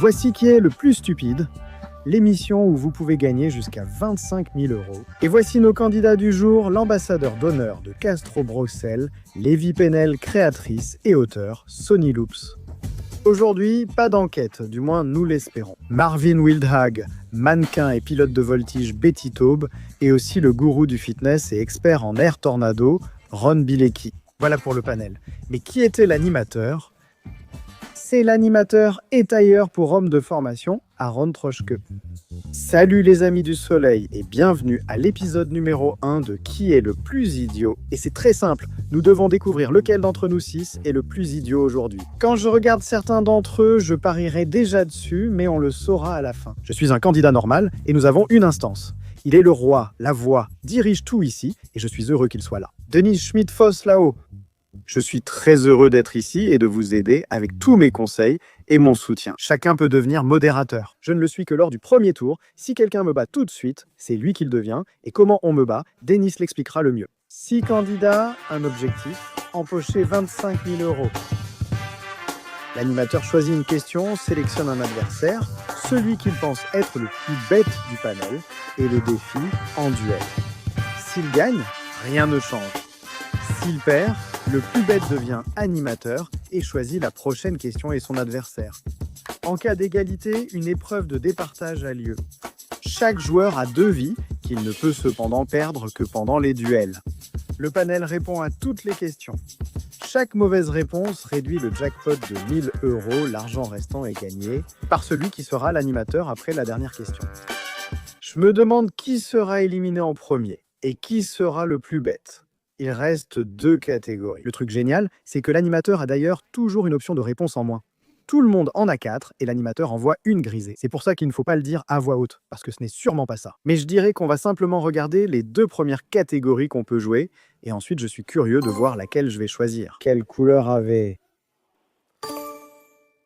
Voici qui est le plus stupide, l'émission où vous pouvez gagner jusqu'à 25 000 €. Et voici nos candidats du jour, l'ambassadeur d'honneur de Castro Brossel, Lévi Pennel, créatrice et auteur, Sony Loops. Aujourd'hui, pas d'enquête, du moins nous l'espérons. Marvin Wildhag, mannequin et pilote de voltige Betty Taube, et aussi le gourou du fitness et expert en air tornado, Ron Bilecki. Voilà pour le panel. Mais qui était l'animateur ? C'est l'animateur et tailleur pour hommes de formation, Aaron Troschke. Salut les amis du soleil et bienvenue à l'épisode numéro 1 de Qui est le plus idiot ? Et c'est très simple, nous devons découvrir lequel d'entre nous 6 est le plus idiot aujourd'hui. Quand je regarde certains d'entre eux, je parierai déjà dessus, mais on le saura à la fin. Je suis un candidat normal et nous avons une instance. Il est le roi, la voix, dirige tout ici et je suis heureux qu'il soit là. Denis Schmidt-Foss là-haut. Je suis très heureux d'être ici et de vous aider avec tous mes conseils et mon soutien. Chacun peut devenir modérateur. Je ne le suis que lors du premier tour. Si quelqu'un me bat tout de suite, c'est lui qui le devient. Et comment on me bat, Denis l'expliquera le mieux. 6 candidats, un objectif, empocher 25 000 €. L'animateur choisit une question, sélectionne un adversaire, celui qu'il pense être le plus bête du panel, et le défie en duel. S'il gagne, rien ne change. S'il perd, le plus bête devient animateur et choisit la prochaine question et son adversaire. En cas d'égalité, une épreuve de départage a lieu. Chaque joueur a 2 vies, qu'il ne peut cependant perdre que pendant les duels. Le panel répond à toutes les questions. Chaque mauvaise réponse réduit le jackpot de 1 000 €, l'argent restant est gagné, par celui qui sera l'animateur après la dernière question. Je me demande qui sera éliminé en premier et qui sera le plus bête. Il reste 2 catégories. Le truc génial, c'est que l'animateur a d'ailleurs toujours une option de réponse en moins. Tout le monde en a 4 et l'animateur envoie une grisée. C'est pour ça qu'il ne faut pas le dire à voix haute, parce que ce n'est sûrement pas ça. Mais je dirais qu'on va simplement regarder les 2 premières catégories qu'on peut jouer, et ensuite je suis curieux de voir laquelle je vais choisir. Quelle couleur avait ?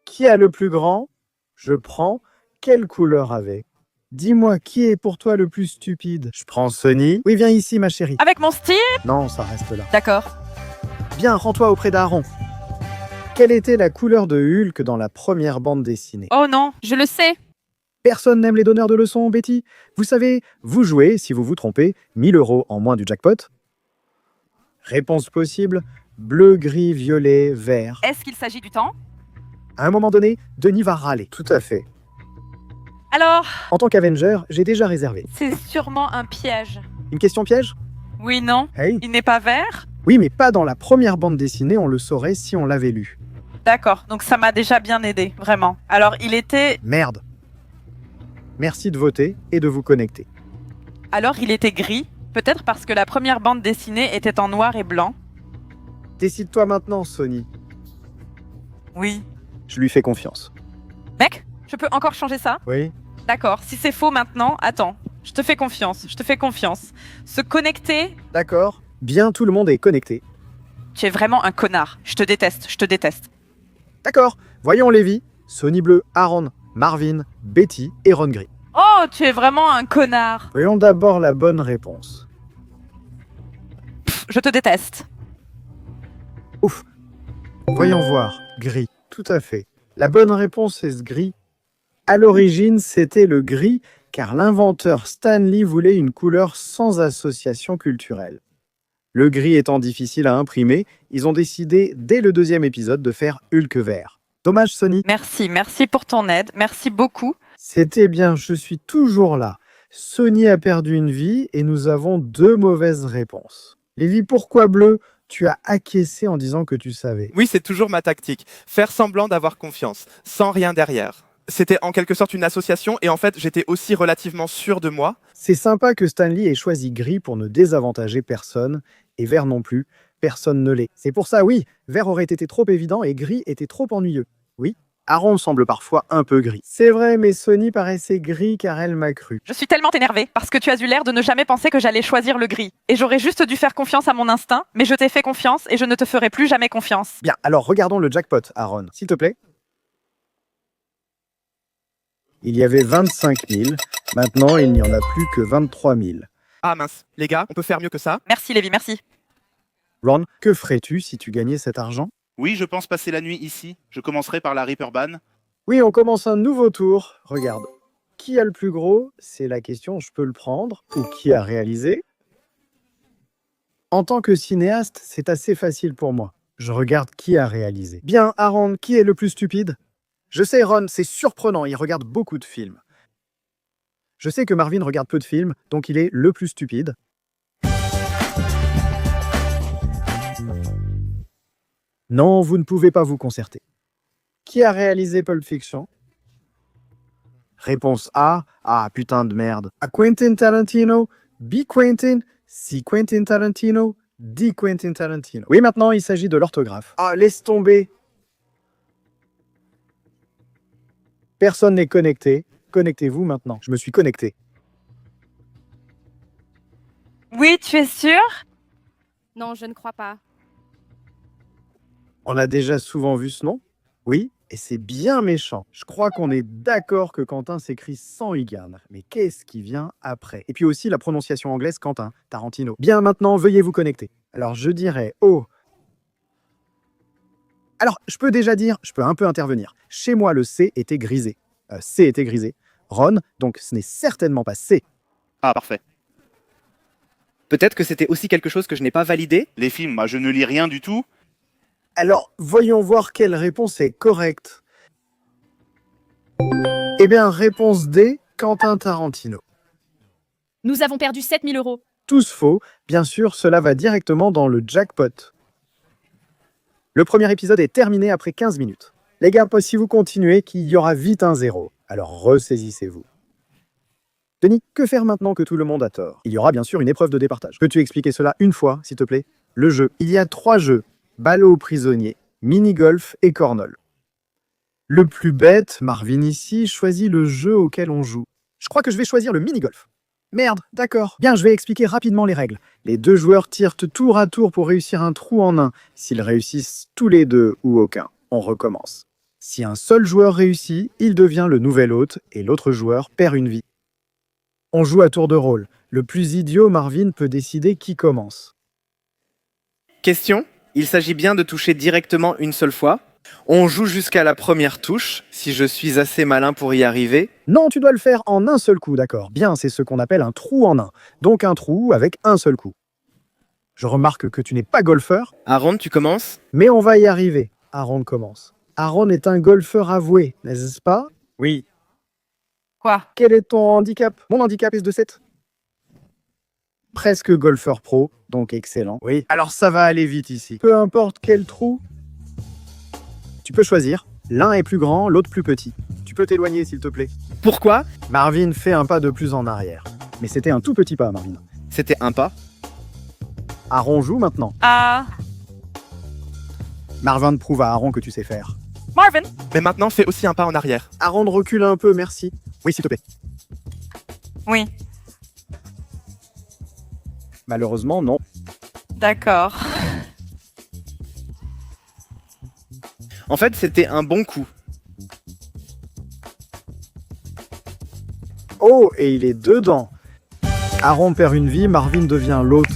Qui a le plus grand ? Je prends. Quelle couleur avait ? Dis-moi, qui est pour toi le plus stupide ? Je prends Sony. Oui, viens ici, ma chérie. Avec mon style ? Non, ça reste là. D'accord. Bien, rends-toi auprès d'Aaron. Quelle était la couleur de Hulk dans la première bande dessinée ? Oh non, je le sais. Personne n'aime les donneurs de leçons, Betty. Vous savez, vous jouez, si vous vous trompez, 1 000 € en moins du jackpot. Réponse possible, bleu, gris, violet, vert. Est-ce qu'il s'agit du temps ? À un moment donné, Denis va râler. Tout à fait. Alors, En tant qu'Avenger, j'ai déjà réservé. c'est sûrement un piège. Une question piège ? Oui, non. Hey. Il n'est pas vert ? Oui, mais pas dans la première bande dessinée, on le saurait si on l'avait lu. D'accord, donc ça m'a déjà bien aidé, vraiment. Alors, il était... Merde. Merci de voter et de vous connecter. Alors, il était gris. Peut-être parce que la première bande dessinée était en noir et blanc. Décide-toi maintenant, Sony. Oui. Je lui fais confiance. Mec, je peux encore changer ça ? Oui ? D'accord, si c'est faux maintenant, attends. Je te fais confiance, je te fais confiance. Se connecter, D'accord. Bien, tout le monde est connecté. tu es vraiment un connard. Je te déteste, je te déteste. D'accord. Voyons les vies. Sony bleu, Aaron, Marvin, Betty et Ron gris. Oh, tu es vraiment un connard. Voyons d'abord la bonne réponse. Pff, je te déteste. Ouf. Voyons voir. Gris. Tout à fait. La bonne réponse est ce gris. À l'origine, c'était le gris, car l'inventeur Stan Lee voulait une couleur sans association culturelle. Le gris étant difficile à imprimer, ils ont décidé, dès le 2e épisode, de faire Hulk vert. Dommage, Sony. Merci pour ton aide, merci beaucoup. C'était bien, je suis toujours là. Sony a perdu une vie et nous avons 2 mauvaises réponses. Lévi, pourquoi bleu ? Tu as acquiescé en disant que tu savais. Oui, c'est toujours ma tactique. Faire semblant d'avoir confiance, sans rien derrière. C'était en quelque sorte une association et en fait, j'étais aussi relativement sûr de moi. C'est sympa que Stanley ait choisi gris pour ne désavantager personne, et vert non plus, personne ne l'est. C'est pour ça, oui, vert aurait été trop évident et gris était trop ennuyeux. Oui, Aaron semble parfois un peu gris. C'est vrai, mais Sony paraissait gris car elle m'a cru. Je suis tellement énervée parce que tu as eu l'air de ne jamais penser que j'allais choisir le gris. Et j'aurais juste dû faire confiance à mon instinct, mais je t'ai fait confiance et je ne te ferai plus jamais confiance. Bien, alors regardons le jackpot, Aaron, s'il te plaît. Il y avait 25 000, maintenant il n'y en a plus que 23 000. Ah mince, les gars, on peut faire mieux que ça ? Merci Lévi, merci. Ron, que ferais-tu si tu gagnais cet argent ? Oui, je pense passer la nuit ici. Je commencerai par la Reaper Ban. Oui, on commence un nouveau tour. Regarde. Qui a le plus gros? C'est la question, je peux le prendre. Ou qui a réalisé? En tant que cinéaste, c'est assez facile pour moi. Je regarde qui a réalisé. Bien, Aaron, qui est le plus stupide? Je sais, Ron, c'est surprenant, il regarde beaucoup de films. Je sais que Marvin regarde peu de films, donc il est le plus stupide. Non, vous ne pouvez pas vous concerter. Qui a réalisé Pulp Fiction? Réponse A. Ah, putain de merde. A Quentin Tarantino, B. Quentin, C. Quentin Tarantino, D. Quentin Tarantino. Oui, maintenant, il s'agit de l'orthographe. Ah, laisse tomber. Personne n'est connecté. Connectez-vous maintenant. Je me suis connecté. Oui, tu es sûr? Non, je ne crois pas. On a déjà souvent vu ce nom? Oui, et c'est bien méchant. Je crois qu'on est d'accord que Quentin s'écrit sans Y. Mais qu'est-ce qui vient après? Et puis aussi la prononciation anglaise Quentin, Tarantino. Bien, maintenant, veuillez vous connecter. Alors, je dirais O. Alors, je peux un peu intervenir. Chez moi, le C était grisé. C était grisé. Ron, donc ce n'est certainement pas C. Ah, parfait. Peut-être que c'était aussi quelque chose que je n'ai pas validé. Les films, moi, je ne lis rien du tout. Alors, voyons voir quelle réponse est correcte. Eh bien, réponse D, Quentin Tarantino. Nous avons perdu 7000 €. Tous faux. Bien sûr, cela va directement dans le jackpot. Le premier épisode est terminé après 15 minutes. Les gars, si vous continuez, qu'il y aura vite un 0. Alors ressaisissez-vous. Denis, que faire maintenant que tout le monde a tort? Il y aura bien sûr une épreuve de départage. Peux-tu expliquer cela une fois, s'il te plaît? Le jeu. Il y a 3 jeux. Ballot prisonnier, mini-golf et cornhole. Le plus bête, Marvin ici, choisit le jeu auquel on joue. Je crois que je vais choisir le mini-golf. Merde, d'accord. Bien, je vais expliquer rapidement les règles. Les 2 joueurs tirent tour à tour pour réussir un trou en un. S'ils réussissent tous les 2 ou aucun, on recommence. Si un seul joueur réussit, il devient le nouvel hôte et l'autre joueur perd une vie. On joue à tour de rôle. Le plus idiot, Marvin, peut décider qui commence. Question. Il s'agit bien de toucher directement une seule fois. On joue jusqu'à la première touche, si je suis assez malin pour y arriver. Non, tu dois le faire en un seul coup, d'accord. Bien, c'est ce qu'on appelle un trou en un. Donc un trou avec un seul coup. Je remarque que tu n'es pas golfeur, Aaron, tu commences? mais on va y arriver. Aaron commence. Aaron est un golfeur avoué, n'est-ce pas? Oui. Quoi? Quel est ton handicap? Mon handicap est de 7. Presque golfeur pro, donc excellent. Oui. Alors ça va aller vite ici. Peu importe quel trou. Tu peux choisir. L'un est plus grand, l'autre plus petit. Tu peux t'éloigner, s'il te plaît. Pourquoi? Marvin fait un pas de plus en arrière. Mais c'était un tout petit pas, Marvin. C'était un pas. Aaron joue maintenant. Ah, Marvin prouve à Aaron que tu sais faire. Marvin. Mais maintenant, fais aussi un pas en arrière. Aaron recule un peu, merci. Oui, s'il te plaît. Oui, Malheureusement, non. d'accord. En fait, c'était un bon coup. Oh, et il est dedans. Aaron perd une vie, Marvin devient l'hôte.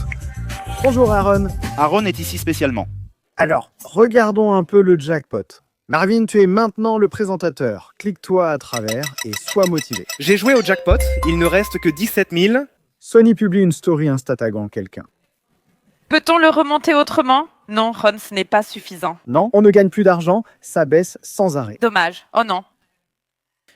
Bonjour Aaron. Aaron est ici spécialement. Alors, regardons un peu le jackpot. Marvin, tu es maintenant le présentateur. Clique-toi à travers et sois motivé. J'ai joué au jackpot, il ne reste que 17 000. Sony publie une story Insta taguant quelqu'un. Peut-on le remonter autrement? Non, Ron, ce n'est pas suffisant. Non, on ne gagne plus d'argent, ça baisse sans arrêt. Dommage. Oh non.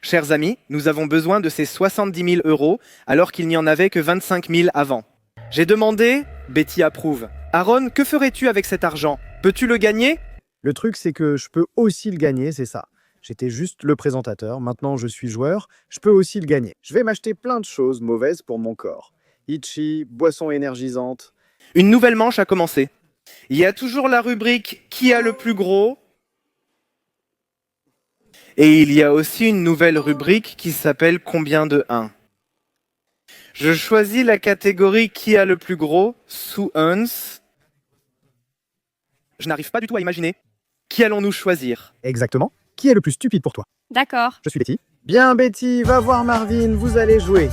Chers amis, nous avons besoin de ces 70 000 € alors qu'il n'y en avait que 25 000 avant. J'ai demandé, Betty approuve. Aaron, que ferais-tu avec cet argent? Peux-tu le gagner? Le truc, c'est que je peux aussi le gagner, c'est ça. J'étais juste le présentateur, maintenant je suis joueur, je peux aussi le gagner. Je vais m'acheter plein de choses mauvaises pour mon corps. Itchy, boisson énergisante. Une nouvelle manche a commencé. Il y a toujours la rubrique Qui a le plus gros? Et il y a aussi une nouvelle rubrique qui s'appelle Combien de 1? Je choisis la catégorie Qui a le plus gros sous uns. Je n'arrive pas du tout à imaginer. Qui allons-nous choisir? Exactement. Qui est le plus stupide pour toi? D'accord. Je suis Betty. Bien Betty, va voir Marvin, vous allez jouer.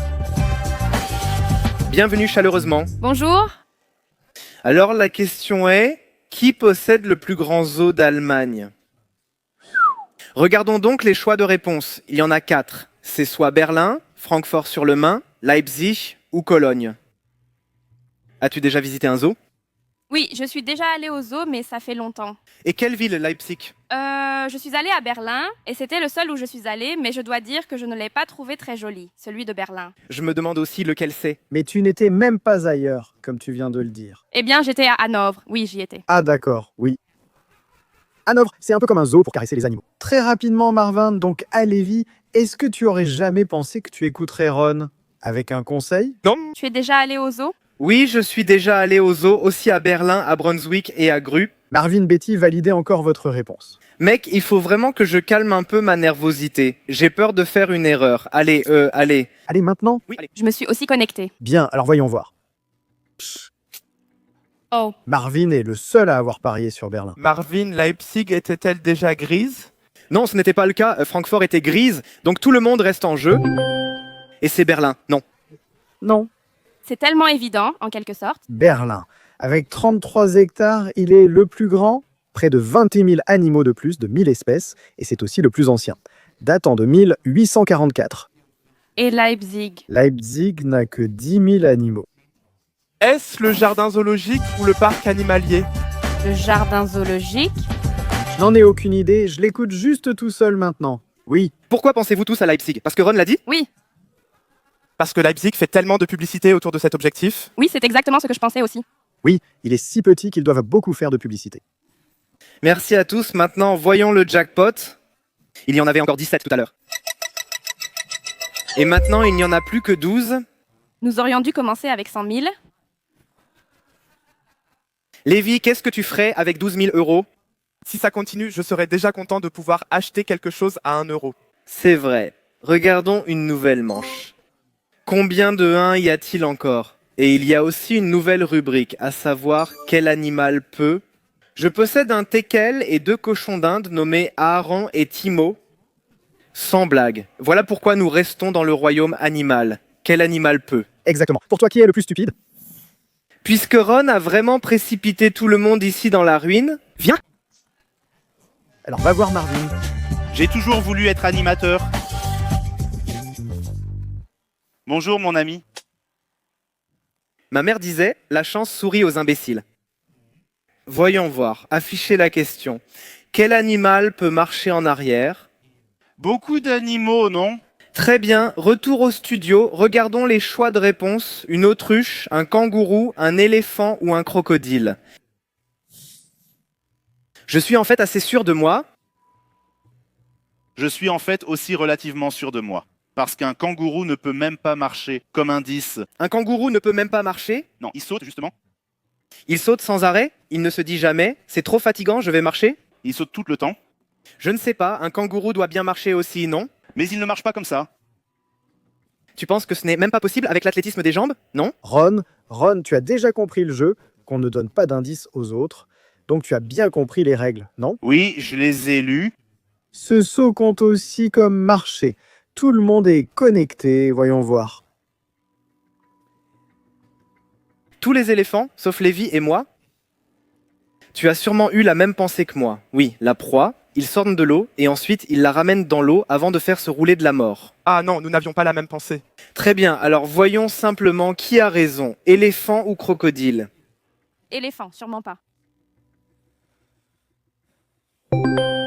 Bienvenue chaleureusement. Bonjour. Alors la question est, qui possède le plus grand zoo d'Allemagne? Regardons donc les choix de réponse. Il y en a 4. C'est soit Berlin, Francfort-sur-le-Main, Leipzig ou Cologne. As-tu déjà visité un zoo? Oui, je suis déjà allée au zoo, mais ça fait longtemps. Et quelle ville, Leipzig? Je suis allée à Berlin, et c'était le seul où je suis allée, mais je dois dire que je ne l'ai pas trouvé très joli, celui de Berlin. Je me demande aussi lequel c'est. Mais tu n'étais même pas ailleurs, comme tu viens de le dire. Eh bien, j'étais à Hanovre, oui, j'y étais. Ah d'accord, oui. Hanovre, c'est un peu comme un zoo pour caresser les animaux. Très rapidement, Marvin, donc à Lévis, est-ce que tu aurais jamais pensé que tu écouterais Ron avec un conseil? Tu es déjà allé au zoo? Oui, je suis déjà allé au zoo, aussi à Berlin, à Brunswick et à Grue. Marvin, Betty, validez encore votre réponse. Mec, il faut vraiment que je calme un peu ma nervosité. J'ai peur de faire une erreur. Allez. Allez, maintenant? Oui, allez. Je me suis aussi connectée. Bien, alors voyons voir. Oh, Marvin est le seul à avoir parié sur Berlin. Marvin, Leipzig était-elle déjà grise? Non, ce n'était pas le cas. Francfort était grise, donc tout le monde reste en jeu. Et c'est Berlin. Non. Non, c'est tellement évident, en quelque sorte. Berlin. Avec 33 hectares, il est le plus grand, près de 21 000 animaux de plus, de 1000 espèces, et c'est aussi le plus ancien, datant de 1844. Et Leipzig. Leipzig n'a que 10 000 animaux. Est-ce le jardin zoologique ou le parc animalier? Le jardin zoologique. Je n'en ai aucune idée, je l'écoute juste tout seul maintenant. Oui, Pourquoi pensez-vous tous à Leipzig? Parce que Ron l'a dit? Oui, Parce que Leipzig fait tellement de publicité autour de cet objectif. oui, c'est exactement ce que je pensais aussi. oui, il est si petit qu'ils doivent beaucoup faire de publicité. Merci à tous. Maintenant, voyons le jackpot. Il y en avait encore 17 tout à l'heure. Et maintenant, il n'y en a plus que 12. Nous aurions dû commencer avec 100 000. Lévi, qu'est-ce que tu ferais avec 12 000 euros? Si ça continue, je serais déjà content de pouvoir acheter quelque chose à 1 euro. C'est vrai. Regardons une nouvelle manche. Combien de 1 y a-t-il encore? Et il y a aussi une nouvelle rubrique, à savoir quel animal peut. Je possède un teckel et 2 cochons d'Inde nommés Aaron et Timo. Sans blague. Voilà pourquoi nous restons dans le royaume animal. Quel animal peut? Exactement. Pour toi, qui est le plus stupide? Puisque Ron a vraiment précipité tout le monde ici dans la ruine, viens. Alors va voir Marvin. J'ai toujours voulu être animateur. Bonjour mon ami. Ma mère disait, la chance sourit aux imbéciles. Voyons voir, affichez la question. Quel animal peut marcher en arrière? Beaucoup d'animaux, non? Très bien, retour au studio, regardons les choix de réponse. Une autruche, un kangourou, un éléphant ou un crocodile. Je suis en fait assez sûr de moi. Je suis en fait aussi relativement sûr de moi. Parce qu'un kangourou ne peut même pas marcher. Comme indice. Un kangourou ne peut même pas marcher. Non, il saute justement. Il saute sans arrêt. Il ne se dit jamais. C'est trop fatigant, je vais marcher. Il saute tout le temps. Je ne sais pas, un kangourou doit bien marcher aussi, non? Mais il ne marche pas comme ça. Tu penses que ce n'est même pas possible avec l'athlétisme des jambes? Non? Ron, tu as déjà compris le jeu, qu'on ne donne pas d'indices aux autres, donc tu as bien compris les règles, non? Oui, je les ai lus. Ce saut compte aussi comme marché. Tout le monde est connecté, voyons voir. Tous les éléphants, sauf Lévi et moi? Tu as sûrement eu la même pensée que moi. Oui, la proie, ils sortent de l'eau et ensuite ils la ramènent dans l'eau avant de faire se rouler de la mort. Ah non, nous n'avions pas la même pensée. Très bien, alors voyons simplement qui a raison, éléphant ou crocodile? Éléphant, sûrement pas.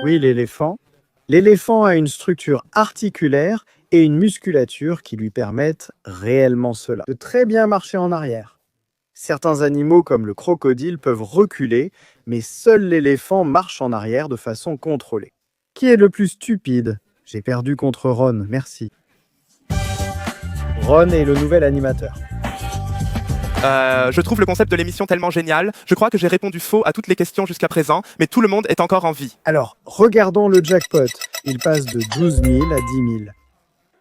Oui, l'éléphant. L'éléphant a une structure articulaire et une musculature qui lui permettent réellement cela, de très bien marcher en arrière. Certains animaux comme le crocodile peuvent reculer, mais seul l'éléphant marche en arrière de façon contrôlée. Qui est le plus stupide? J'ai perdu contre Ron, merci. Ron est le nouvel animateur. Je trouve le concept de l'émission tellement génial. Je crois que j'ai répondu faux à toutes les questions jusqu'à présent, mais tout le monde est encore en vie. Alors, regardons le jackpot. Il passe de 12 000 à 10 000.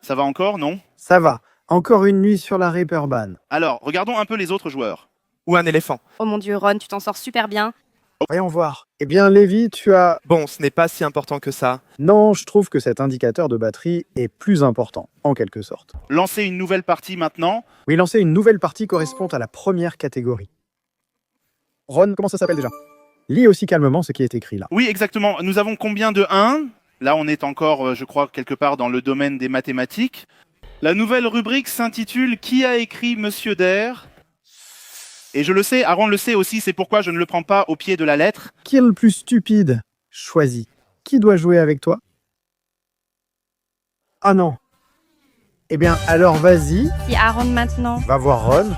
Ça va encore, non? Ça va. Encore une nuit sur la Reeperbahn. Alors, regardons un peu les autres joueurs. Ou un éléphant. Oh mon Dieu, Ron, tu t'en sors super bien. Voyons voir. Eh bien, Lévi, tu as... Bon, ce n'est pas si important que ça. Non, je trouve que cet indicateur de batterie est plus important, en quelque sorte. Lancer une nouvelle partie maintenant. Oui, lancer une nouvelle partie correspond à la première catégorie. Ron, comment ça s'appelle déjà? Lis aussi calmement ce qui est écrit là. Oui, exactement. Nous avons combien de 1? Là, on est encore, je crois, quelque part dans le domaine des mathématiques. La nouvelle rubrique s'intitule « Qui a écrit Monsieur Der ?» Et je le sais, Aaron le sait aussi, c'est pourquoi je ne le prends pas au pied de la lettre. Qui est le plus stupide? Choisis. Qui doit jouer avec toi? Ah non. Eh bien, alors vas-y, Si Aaron maintenant. va voir Ron.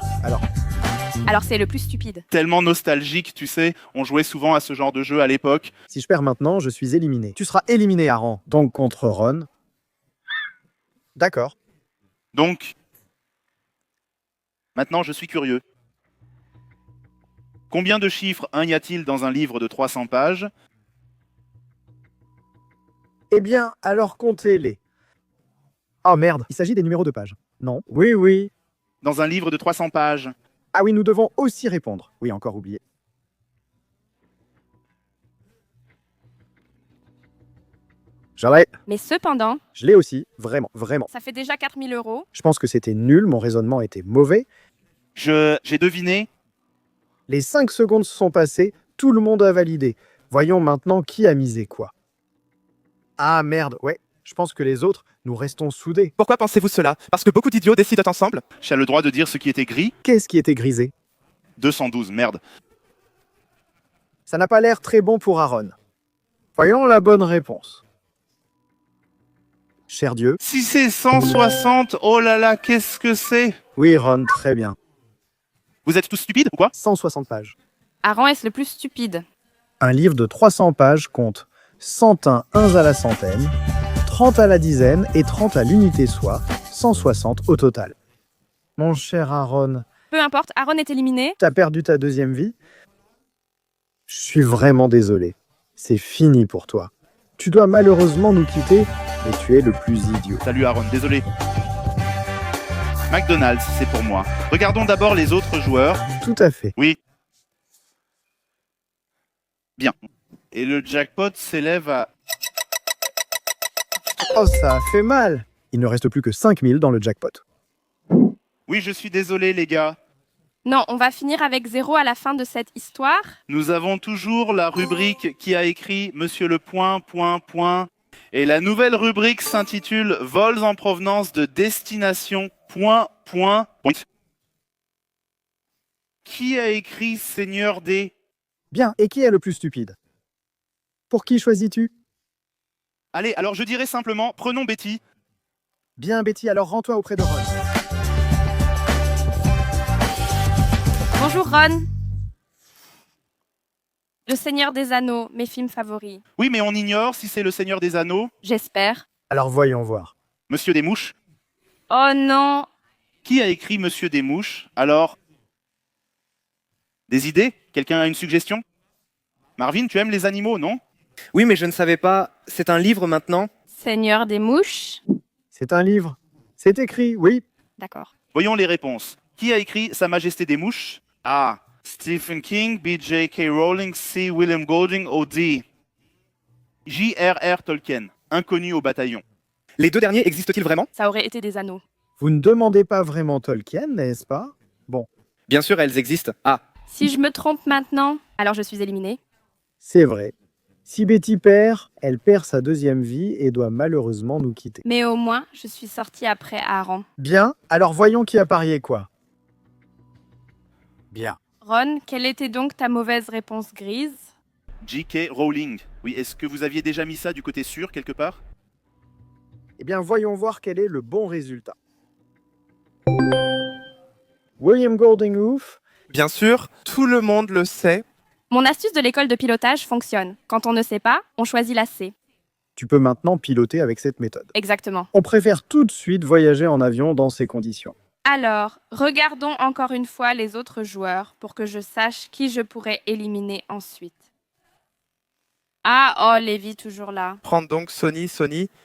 Alors c'est le plus stupide. Tellement nostalgique, tu sais, on jouait souvent à ce genre de jeu à l'époque. Si je perds maintenant, je suis éliminé. Tu seras éliminé, Aaron. Donc contre Ron. D'accord. Donc, maintenant je suis curieux. Combien de chiffres y a-t-il dans un livre de 300 pages? Eh bien, alors comptez-les. Oh merde, il s'agit des numéros de page. Non. Oui, oui. Dans un livre de 300 pages. Ah oui, nous devons aussi répondre. Oui, encore oublié. J'en ai. Mais cependant, Je l'ai aussi. Vraiment, vraiment. ça fait déjà 4000 €. Je pense que c'était nul, mon raisonnement était mauvais. J'ai deviné. Les 5 secondes se sont passées, tout le monde a validé. Voyons maintenant qui a misé quoi. Ah merde, ouais. Je pense que les autres, nous restons soudés. Pourquoi pensez-vous cela? Parce que beaucoup d'idiots décident ensemble? J'ai le droit de dire ce qui était gris. Qu'est-ce qui était grisé? 212, merde. Ça n'a pas l'air très bon pour Aaron. Voyons la bonne réponse. Cher Dieu. Si c'est 160, oh là là, qu'est-ce que c'est? Oui, Ron, très bien. Vous êtes tous stupides ou quoi? 160 pages. Aaron est le plus stupide. Un livre de 300 pages compte 101 uns à la centaine, 30 à la dizaine et 30 à l'unité, soit 160 au total. Mon cher Aaron, Peu importe, Aaron est éliminé. t'as perdu ta deuxième vie? Je suis vraiment désolé. C'est fini pour toi. Tu dois malheureusement nous quitter, mais tu es le plus idiot. Salut Aaron, désolé. McDonald's, c'est pour moi. Regardons d'abord les autres joueurs. Tout à fait. Oui. Bien. Et le jackpot s'élève à... Oh, ça a fait mal. Il ne reste plus que 5000 dans le jackpot. Oui, je suis désolé les gars. Non, on va finir avec 0 à la fin de cette histoire. Nous avons toujours la rubrique qui a écrit Monsieur le point, point, point. Et la nouvelle rubrique s'intitule Vols en provenance de destination, point, point, point. Qui a écrit Seigneur des... Bien, et qui est le plus stupide? Pour qui choisis-tu? Allez, alors je dirais simplement, prenons Betty. Bien, Betty, alors rends-toi auprès de Ron. Bonjour Ron. Le Seigneur des Anneaux, mes films favoris. Oui, mais on ignore si c'est le Seigneur des Anneaux, J'espère. Alors voyons voir. Monsieur des Mouches. Oh non. Qui a écrit Monsieur des Mouches? Alors, des idées? Quelqu'un a une suggestion? Marvin, tu aimes les animaux, non? Oui, mais je ne savais pas. C'est un livre maintenant? Seigneur des mouches. C'est un livre. C'est écrit, oui. D'accord. Voyons les réponses. Qui a écrit Sa Majesté des Mouches? A. Stephen King, B. J.K. Rowling, C. William Golding, ou D. J.R.R. Tolkien, inconnu au bataillon. Les deux derniers existent-ils vraiment? Ça aurait été des anneaux. Vous ne demandez pas vraiment Tolkien, n'est-ce pas? Bon, Bien sûr, elles existent. Ah, Si je me trompe maintenant, alors je suis éliminée. c'est vrai. Si Betty perd, elle perd sa deuxième vie et doit malheureusement nous quitter. Mais au moins, je suis sortie après Aaron. Bien, alors voyons qui a parié quoi. Bien. Ron, quelle était donc ta mauvaise réponse grise? J.K. Rowling. Oui, est-ce que vous aviez déjà mis ça du côté sûr, quelque part? Eh bien, voyons voir quel est le bon résultat. William Goldinghoff, Bien sûr, tout le monde le sait. Mon astuce de l'école de pilotage fonctionne. Quand on ne sait pas, on choisit la C. tu peux maintenant piloter avec cette méthode. Exactement. On préfère tout de suite voyager en avion dans ces conditions. Alors, regardons encore une fois les autres joueurs pour que je sache qui je pourrais éliminer ensuite. Ah, oh, Lévi, toujours là. Prends donc Sony.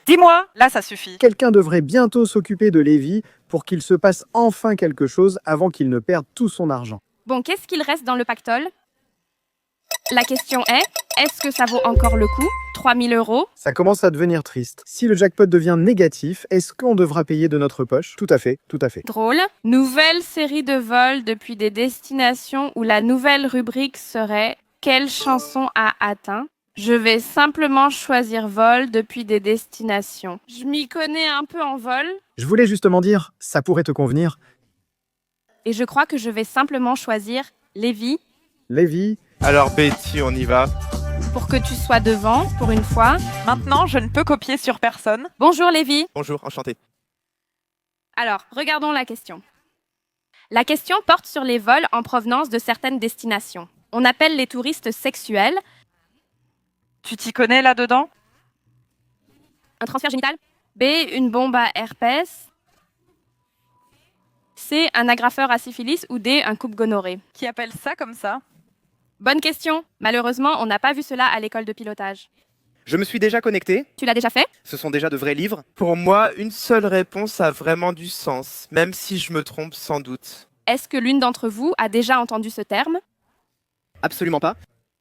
Dis-moi, là ça suffit. Quelqu'un devrait bientôt s'occuper de Lévi pour qu'il se passe enfin quelque chose avant qu'il ne perde tout son argent. Bon, qu'est-ce qu'il reste dans le pactole? La question est-ce que ça vaut encore le coup? 3000 €? Ça commence à devenir triste. Si le jackpot devient négatif, est-ce qu'on devra payer de notre poche? Tout à fait, tout à fait. Drôle. Nouvelle série de vols depuis des destinations où la nouvelle rubrique serait « Quelle chanson a atteint ?» Je vais simplement choisir vol depuis des destinations. Je m'y connais un peu en vol Je voulais justement dire, ça pourrait te convenir. et je crois que je vais simplement choisir Lévi Lévi, Alors Betty, on y va. pour que tu sois devant pour une fois. Maintenant, je ne peux copier sur personne. Bonjour Lévi. Bonjour, enchanté. Alors, regardons la question. La question porte sur les vols en provenance de certaines destinations. On appelle les touristes sexuels Tu t'y connais là-dedans? un transfert génital, B, une bombe à herpès, C, un agrafeur à syphilis ou D, un coupe gonorrhée. Qui appelle ça comme ça? Bonne question. Malheureusement, on n'a pas vu cela à l'école de pilotage. Je me suis déjà connecté. Tu l'as déjà fait? Ce sont déjà de vrais livres. Pour moi, une seule réponse a vraiment du sens, même si je me trompe sans doute. Est-ce que l'une d'entre vous a déjà entendu ce terme? Absolument pas.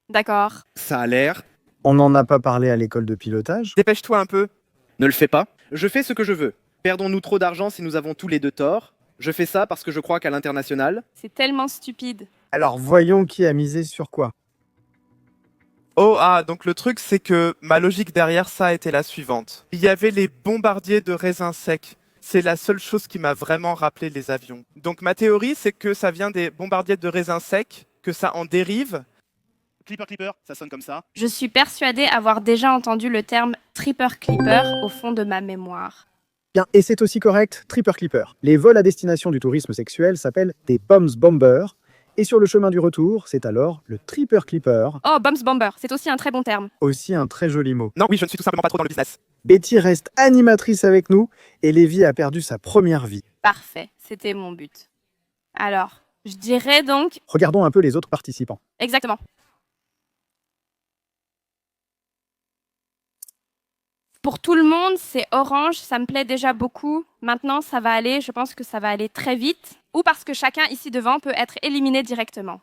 D'accord. Ça a l'air. on n'en a pas parlé à l'école de pilotage. Dépêche-toi un peu. Ne le fais pas. Je fais ce que je veux. Perdons-nous trop d'argent si nous avons tous les deux tort. Je fais ça parce que je crois qu'à l'international, C'est tellement stupide. Alors voyons qui a misé sur quoi. Oh ah, donc le truc c'est que ma logique derrière ça était la suivante. Il y avait les bombardiers de raisins secs. C'est la seule chose qui m'a vraiment rappelé les avions. Donc ma théorie c'est que ça vient des bombardiers de raisins secs, que ça en dérive. Clipper, ça sonne comme ça. Je suis persuadée avoir déjà entendu le terme tripper clipper au fond de ma mémoire. Bien, et c'est aussi correct, Tripper Clipper. Les vols à destination du tourisme sexuel s'appellent des Bombs Bomber. Et sur le chemin du retour, c'est alors le Tripper Clipper, Oh, Bumps Bomber, c'est aussi un très bon terme. aussi un très joli mot. Non, oui, je ne suis tout simplement pas trop dans le business. Betty reste animatrice avec nous et Lévi a perdu sa première vie. Parfait, c'était mon but. Alors, je dirais donc... Regardons un peu les autres participants. Exactement. Pour tout le monde, c'est orange, ça me plaît déjà beaucoup. Maintenant, ça va aller, je pense que ça va aller très vite. Ou parce que chacun ici devant peut être éliminé directement.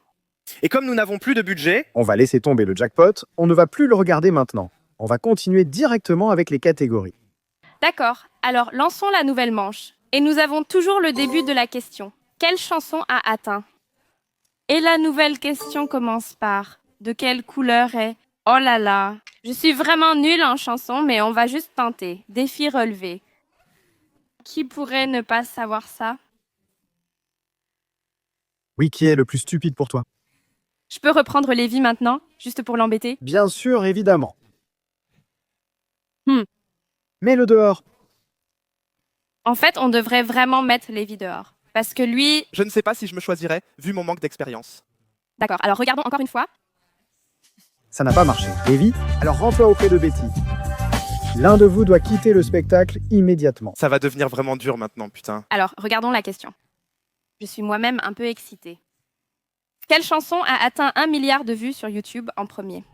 et comme nous n'avons plus de budget, On va laisser tomber le jackpot, on ne va plus le regarder maintenant. On va continuer directement avec les catégories. D'accord, alors lançons la nouvelle manche. Et nous avons toujours le début de la question. Quelle chanson a atteint? Et la nouvelle question commence par de quelle couleur est? Oh là là, je suis vraiment nulle en chanson, mais on va juste tenter. Défi relevé. Qui pourrait ne pas savoir ça? Oui, qui est le plus stupide pour toi? Je peux reprendre Lévi maintenant, juste pour l'embêter? Bien sûr, évidemment. Hmm. Mets-le dehors. En fait, on devrait vraiment mettre Lévi dehors. Parce que lui... Je ne sais pas si je me choisirais, vu mon manque d'expérience. D'accord, alors regardons encore une fois. Ça n'a pas marché. Lévi, alors rends-toi auprès de Betty. L'un de vous doit quitter le spectacle immédiatement. Ça va devenir vraiment dur maintenant, putain. Alors, regardons la question. Je suis moi-même un peu excitée. Quelle chanson a atteint 1 milliard de vues sur YouTube en premier?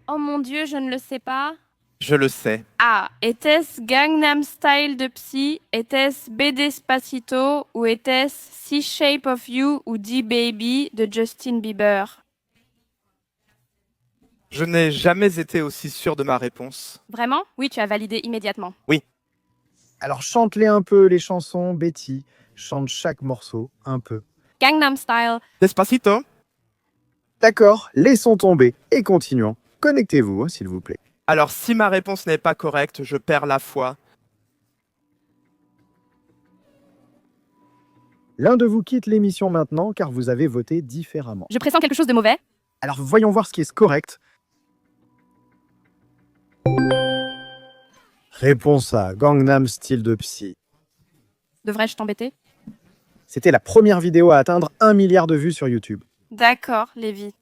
Oh mon Dieu, je ne le sais pas. Je le sais. Ah, était-ce Gangnam Style de Psy? Était-ce B Despacito? Ou était-ce C Shape of You ou D-Baby de Justin Bieber? Je n'ai jamais été aussi sûr de ma réponse. Vraiment? Oui, tu as validé immédiatement. Alors chante-les un peu, les chansons, Betty. Chante chaque morceau un peu. Gangnam Style. Despacito? D'accord, laissons tomber et continuons. Connectez-vous, s'il vous plaît. Alors, si ma réponse n'est pas correcte, je perds la foi. L'un de vous quitte l'émission maintenant car vous avez voté différemment. Je pressens quelque chose de mauvais. Alors voyons voir ce qui est correct. Réponse A, Gangnam Style de Psy. Devrais-je t'embêter? C'était la première vidéo à atteindre 1 milliard de vues sur YouTube. D'accord, Lévi.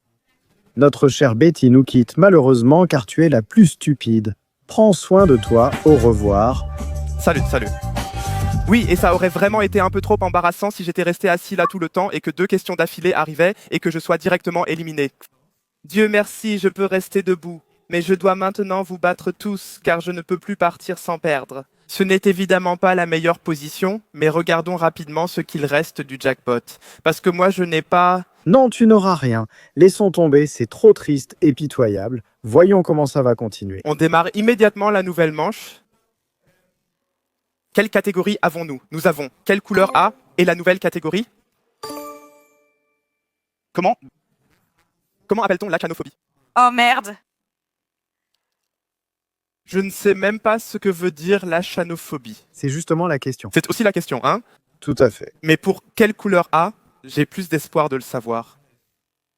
Notre chère Betty nous quitte malheureusement car tu es la plus stupide. Prends soin de toi, au revoir. Salut, salut. Oui, et ça aurait vraiment été un peu trop embarrassant si j'étais resté assis là tout le temps et que 2 questions d'affilée arrivaient et que je sois directement éliminé. Dieu merci, je peux rester debout. Mais je dois maintenant vous battre tous, car je ne peux plus partir sans perdre. Ce n'est évidemment pas la meilleure position, mais regardons rapidement ce qu'il reste du jackpot. Parce que moi je n'ai pas... Non, tu n'auras rien. Laissons tomber, c'est trop triste et pitoyable. Voyons comment ça va continuer. On démarre immédiatement la nouvelle manche. Quelle catégorie avons-nous? Nous avons quelle couleur A et la nouvelle catégorie? Comment? Comment appelle-t-on l'achanophobie? Oh merde. Je ne sais même pas ce que veut dire l'achanophobie. C'est justement la question. C'est aussi la question, hein? Tout à fait. Mais pour quelle couleur A? J'ai plus d'espoir de le savoir.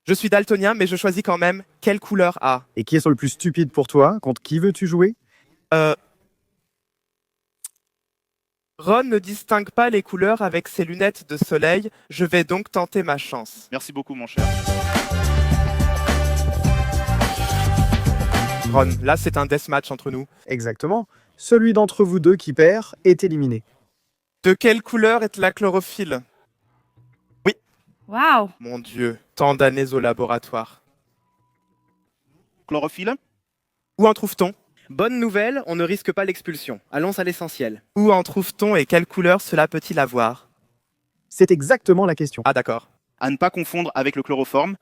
Je suis daltonien, mais je choisis quand même quelle couleur A. Et qui est le plus stupide pour toi? Contre qui veux-tu jouer? Ron ne distingue pas les couleurs avec ses lunettes de soleil. Je vais donc tenter ma chance. Merci beaucoup, mon cher. Ron, là c'est un deathmatch entre nous. Exactement. Celui d'entre vous deux qui perd est éliminé. De quelle couleur est la chlorophylle? Waouh. Mon Dieu, tant d'années au laboratoire. Chlorophylle? Où en trouve-t-on? Bonne nouvelle, on ne risque pas l'expulsion. Allons à l'essentiel. Où en trouve-t-on et quelle couleur cela peut-il avoir? C'est exactement la question. Ah d'accord. À ne pas confondre avec le chloroforme.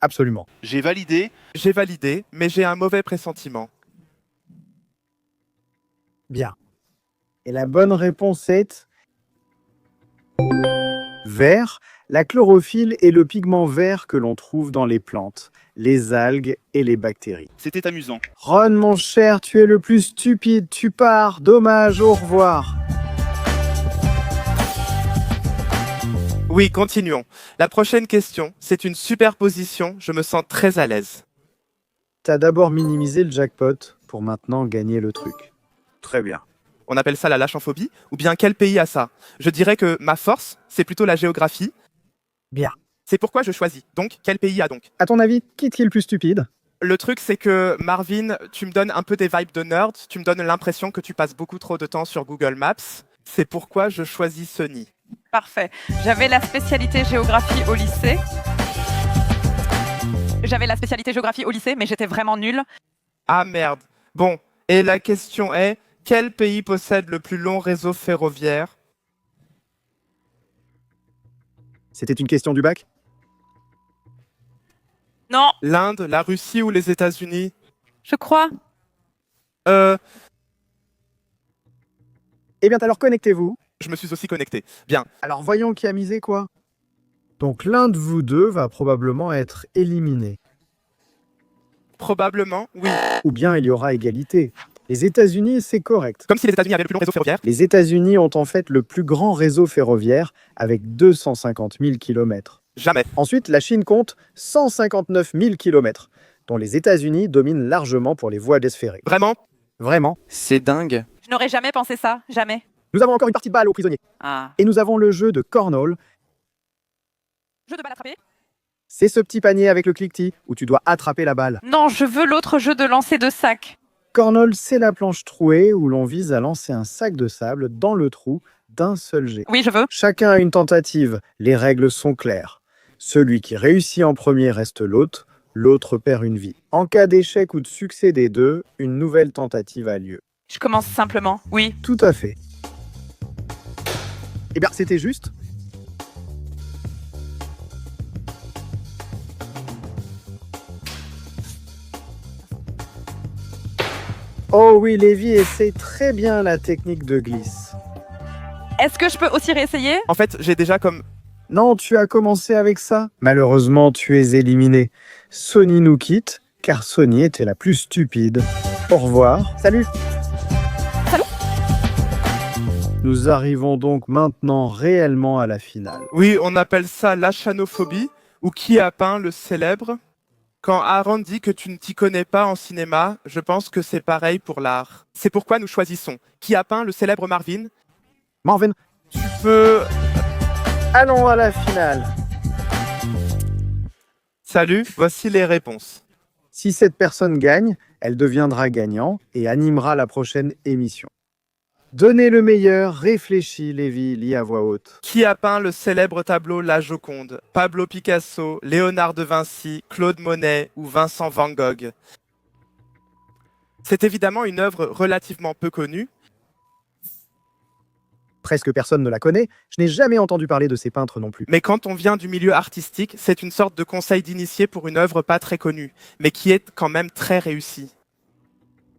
Absolument. J'ai validé. J'ai validé, mais j'ai un mauvais pressentiment. Bien. Et la bonne réponse est... Vert. La chlorophylle est le pigment vert que l'on trouve dans les plantes, les algues et les bactéries. C'était amusant. Ron, mon cher, tu es le plus stupide. Tu pars. Dommage. Au revoir. Oui, continuons. La prochaine question, c'est une superposition. Je me sens très à l'aise. T'as d'abord minimisé le jackpot pour maintenant gagner le truc. Très bien. On appelle ça la lâchanphobie? Ou bien quel pays a ça? Je dirais que ma force, c'est plutôt la géographie. Bien. C'est pourquoi je choisis. Donc, quel pays a donc? À ton avis, qui est le plus stupide? Le truc, c'est que Marvin, tu me donnes un peu des vibes de nerd. Tu me donnes l'impression que tu passes beaucoup trop de temps sur Google Maps. C'est pourquoi je choisis Sony. Parfait. J'avais la spécialité géographie au lycée. Mais j'étais vraiment nulle. Ah merde. Bon, et la question est, quel pays possède le plus long réseau ferroviaire? C'était une question du bac? Non, L'Inde, la Russie ou les États-Unis? je crois. Eh bien, alors connectez-vous. Je me suis aussi connecté. Bien. Alors voyons qui a misé quoi. Donc l'un de vous deux va probablement être éliminé. Probablement, oui. Ou bien il y aura égalité. Les États-Unis, c'est correct. Comme si les États-Unis avaient le plus long réseau ferroviaire. Les États-Unis ont en fait le plus grand réseau ferroviaire avec 250 000 km. Jamais. Ensuite, la Chine compte 159 000 km, dont les États-Unis dominent largement pour les voies desférées. Vraiment? Vraiment. C'est dingue. Je n'aurais jamais pensé ça. Jamais. Nous avons encore une partie de balle aux prisonniers. Ah. Et nous avons le jeu de Cornhole. Jeu de balle attrapé? C'est ce petit panier avec le cliquetis où tu dois attraper la balle. Non, je veux l'autre jeu de lancer de sac. Cornhole, c'est la planche trouée où l'on vise à lancer un sac de sable dans le trou d'un seul jet. Oui, je veux. Chacun a une tentative. Les règles sont claires. Celui qui réussit en premier reste l'hôte. L'autre perd une vie. En cas d'échec ou de succès des deux, une nouvelle tentative a lieu. Je commence simplement. Oui. Tout à fait. Eh bien, c'était juste. Oh oui, Lévi essaie très bien la technique de glisse. Est-ce que je peux aussi réessayer? En fait, j'ai déjà comme... Non, tu as commencé avec ça. Malheureusement, tu es éliminé. Sony nous quitte, car Sony était la plus stupide. Au revoir. Salut. Salut. Nous arrivons donc maintenant réellement à la finale. Oui, on appelle ça l'achanophobie, ou qui a peint le célèbre. Quand Aaron dit que tu ne t'y connais pas en cinéma, je pense que c'est pareil pour l'art. C'est pourquoi nous choisissons. Qui a peint le célèbre Marvin? Marvin, Tu peux... allons à la finale. Salut, voici les réponses. Si cette personne gagne, elle deviendra gagnant et animera la prochaine émission. Donnez le meilleur, réfléchis, Lévi, lis à voix haute. Qui a peint le célèbre tableau La Joconde? Pablo Picasso, Léonard de Vinci, Claude Monet ou Vincent Van Gogh? C'est évidemment une œuvre relativement peu connue. Presque personne ne la connaît, je n'ai jamais entendu parler de ces peintres non plus. Mais quand on vient du milieu artistique, c'est une sorte de conseil d'initié pour une œuvre pas très connue, mais qui est quand même très réussie.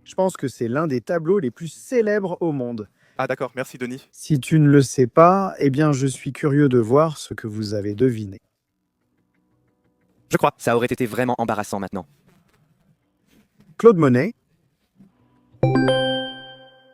Je pense que c'est l'un des tableaux les plus célèbres au monde. Ah d'accord, merci Denis. Si tu ne le sais pas, eh bien je suis curieux de voir ce que vous avez deviné. Je crois. Ça aurait été vraiment embarrassant maintenant. Claude Monet.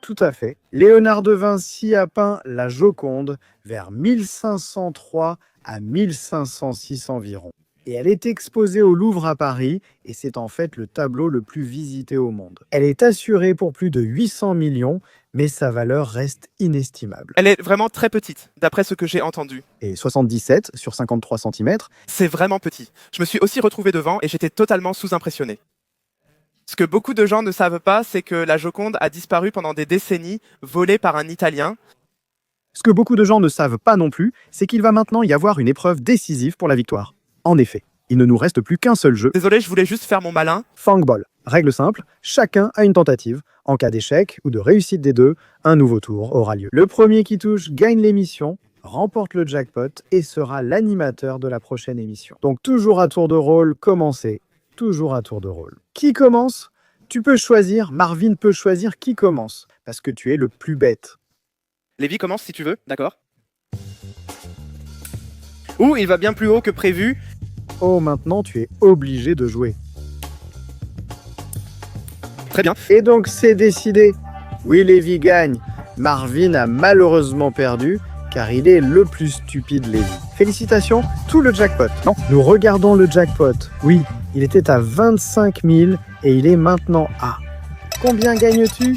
Tout à fait. Léonard de Vinci a peint la Joconde vers 1503 à 1506 environ. Et elle est exposée au Louvre à Paris, et c'est en fait le tableau le plus visité au monde. Elle est assurée pour plus de 800 millions, mais sa valeur reste inestimable. Elle est vraiment très petite, d'après ce que j'ai entendu. Et 77 sur 53 cm, C'est vraiment petit. Je me suis aussi retrouvé devant et j'étais totalement sous-impressionné. Ce que beaucoup de gens ne savent pas, c'est que la Joconde a disparu pendant des décennies, volée par un Italien. ce que beaucoup de gens ne savent pas non plus, c'est qu'il va maintenant y avoir une épreuve décisive pour la victoire. En effet, il ne nous reste plus qu'un seul jeu, Désolé, je voulais juste faire mon malin. Fangball. Règle simple, chacun a une tentative. En cas d'échec ou de réussite des deux, un nouveau tour aura lieu. Le premier qui touche gagne l'émission, remporte le jackpot et sera l'animateur de la prochaine émission. Donc toujours à tour de rôle, commencez. Toujours à tour de rôle. Qui commence? Tu peux choisir, Marvin peut choisir qui commence, parce que tu es le plus bête. Lévi commence si tu veux, d'accord? Ouh, il va bien plus haut que prévu. Oh, maintenant tu es obligé de jouer. Très bien. Et donc c'est décidé. Oui, Lévi gagne. Marvin a malheureusement perdu, car il est le plus stupide Lévi. Félicitations, tout le jackpot. Non, nous regardons le jackpot. Oui, il était à 25 000 et il est maintenant à... Combien gagnes-tu?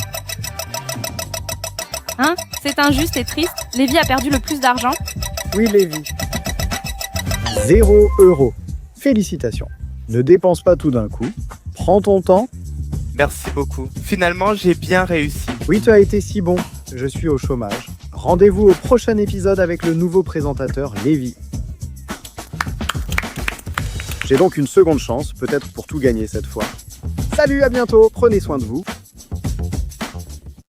Hein? C'est injuste et triste. Lévi a perdu le plus d'argent. Oui, Lévi. 0 €. Félicitations. Ne dépense pas tout d'un coup. Prends ton temps. Merci beaucoup. Finalement, j'ai bien réussi. Oui, tu as été si bon. Je suis au chômage. Rendez-vous au prochain épisode avec le nouveau présentateur, Lévi. J'ai donc une seconde chance, peut-être pour tout gagner cette fois. Salut, à bientôt, prenez soin de vous.